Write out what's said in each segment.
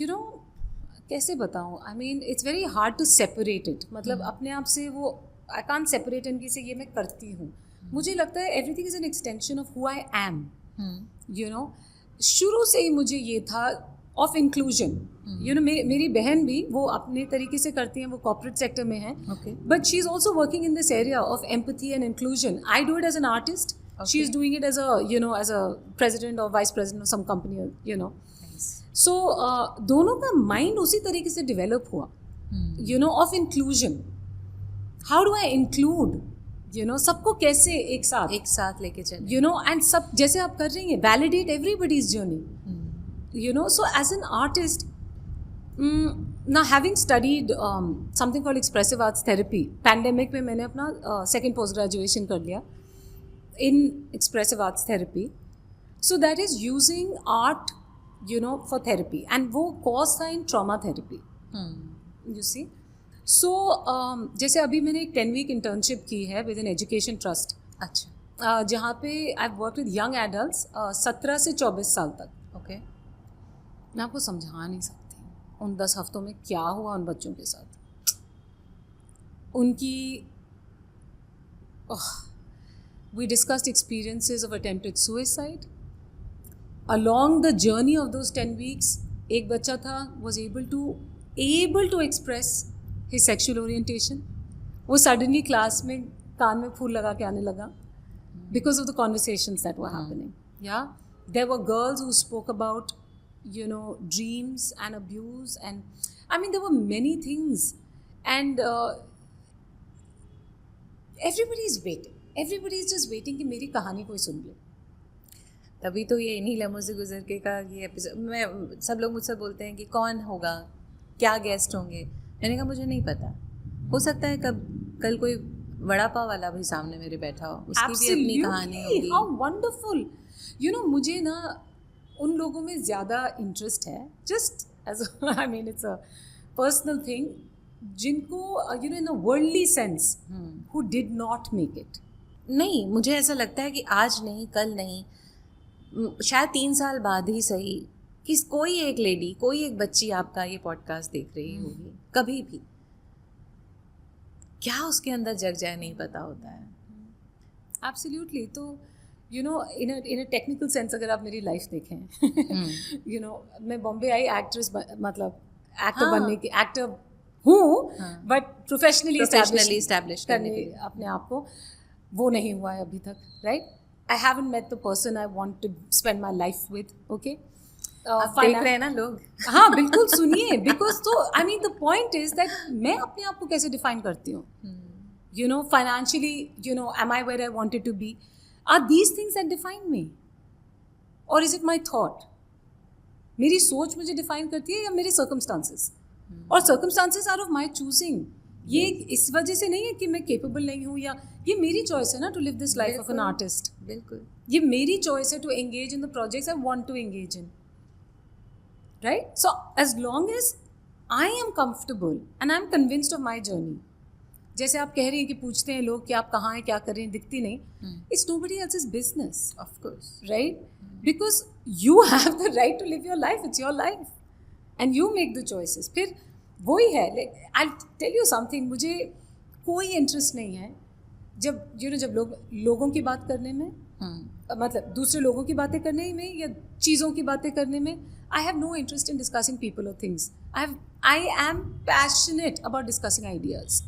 You know कैसे बताऊँ, I mean it's very hard to separate it, मतलब अपने आप से वो आई कांट सेपरेट इनकी से ये मैं करती हूँ. मुझे लगता है everything is an extension of who I am. You know शुरू से ही मुझे ये था ऑफ इंक्लूजन. यू नो मेरी बहन भी वो अपने तरीके से करती हैं, वो कॉर्पोरेट सेक्टर में है, but she is also working in this area of empathy and inclusion. I do it as an artist, she is doing it as a as a president और vice president of some company. You know so दोनों का mind उसी तरीके से develop हुआ, you know, of inclusion. How do I include, you know, सबको कैसे एक साथ लेके चले, यू नो, एंड सब जैसे आप कर रही हैं, validate everybody's journey. You know, so as an artist, now having studied something called expressive arts therapy, pandemic में मैंने अपना second post graduation कर लिया in expressive arts therapy. So that is using art, you know, for therapy, and वो course था in trauma therapy. You see, so जैसे अभी मैंने एक 10-week internship की है with an education trust. अच्छा. जहाँ पे I've worked with young adults 17 से 24 साल तक. Okay. मैं आपको समझा नहीं सकती उन 10 हफ्तों में क्या हुआ उन बच्चों के साथ. उनकी we discussed experiences of attempted suicide along the journey of those 10 weeks. एक बच्चा था was able to express his sexual orientation. वो सडनली क्लास में कान में फूल लगा के आने लगा because of the conversations that were happening. या there were girls who spoke about, you know, dreams and abuse, and I mean there were many things, and everybody is just waiting कि मेरी कहानी कोई सुन ले. तभी तो ये इन्हीं लम्हों से गुजर के का ये एपिसोड मैं सब लोग मुझसे बोलते हैं कि कौन होगा, क्या गेस्ट होंगे. मैंने कहा मुझे नहीं पता, हो सकता है कल कोई वड़ा पाव वाला भी सामने मेरे बैठा हो, उसकी भी अपनी कहानी होगी. How wonderful. You know, मुझे ना उन लोगों में ज़्यादा इंटरेस्ट है, just as I mean it's a personal thing, जिनको you know in a worldly sense who did not make it. नहीं, मुझे ऐसा लगता है कि आज नहीं, कल नहीं, शायद 3 साल बाद ही सही, कि कोई एक लेडी, कोई एक बच्ची आपका ये पॉडकास्ट देख रही होगी, कभी भी क्या उसके अंदर जग जाए नहीं पता होता है. एब्सोल्युटली. तो you know in a technical sense अगर आप मेरी लाइफ देखें, यू नो, मैं बॉम्बे आई एक्ट्रेस, मतलब एक्टर बनने की एक्टर हूँ, बट प्रोफेशनली एस्टैब्लिश करने अपने आप को, वो नहीं हुआ है अभी तक. Right, I haven't met the person I want to spend my life with. Okay, देख रहे हैं ना लोग. हाँ बिल्कुल, सुनिए, बिकॉज तो I mean the point is that मैं अपने आप को कैसे डिफाइन करती हूँ. You know, financially, you know, am I where I wanted to be. Are these things that define me? Or is it my thought? मेरी सोच मुझे डिफाइन करती है या मेरे circumstances? और circumstances are of my choosing. ये इस वजह से नहीं है कि मैं capable नहीं हूँ, या ये मेरी choice है ना to live this life of an artist. बिल्कुल. ये मेरी choice है to engage in the projects I want to engage in. Right? So as long as I am comfortable and I am convinced of my journey, जैसे आप कह रही हैं कि पूछते हैं लोग कि आप कहाँ हैं, क्या कर रही हैं, दिखती नहीं. It's nobody else's business, of course, right? Because you have the right to live your life, it's your life and you make the choices. फिर वही है, आई टेल यू समथिंग, मुझे कोई इंटरेस्ट नहीं है जब लोगों की बात करने में, मतलब दूसरे लोगों की बातें करने में या चीज़ों की बातें करने में. I have no interest in discussing people और things. I am passionate about discussing ideas.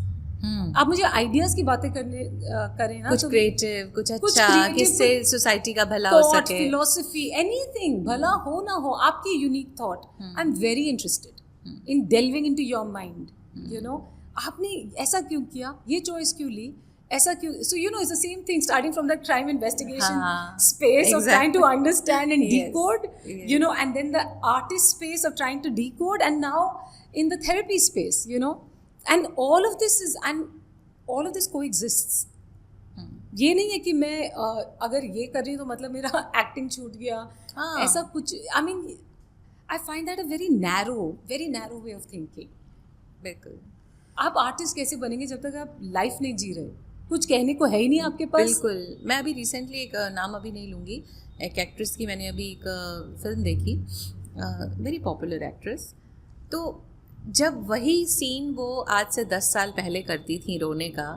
आप मुझे आइडियाज की बातें करें ना, कुछ क्रिएटिव, कुछ अच्छा, किससे सोसाइटी का भला हो सके, फिलोसफी, एनीथिंग, भला हो ना हो, आपकी unique thought. I am very interested in delving into your mind. You know, आपने ऐसा क्यों किया, ये चॉइस क्यों ली, ऐसा क्यों. So you know, it's the same thing starting from the crime investigation space of trying to understand and decode, you know, and then the artist space of trying to decode, and now in the therapy space, you know. And all of this coexists. ये नहीं है कि मैं अगर ये कर रही हूँ तो मतलब मेरा एक्टिंग छूट गया, ऐसा कुछ. I mean I find that a very narrow way of thinking. बिल्कुल. आप आर्टिस्ट कैसे बनेंगे जब तक आप लाइफ नहीं जी रहे, कुछ कहने को है ही नहीं आपके पास. बिल्कुल. मैं अभी रिसेंटली एक नाम अभी नहीं लूँगी, एक एक्ट्रेस की मैंने अभी एक फिल्म देखी, वेरी पॉपुलर एक्ट्रेस। तो जब वही सीन वो आज से 10 साल पहले करती थी रोने का,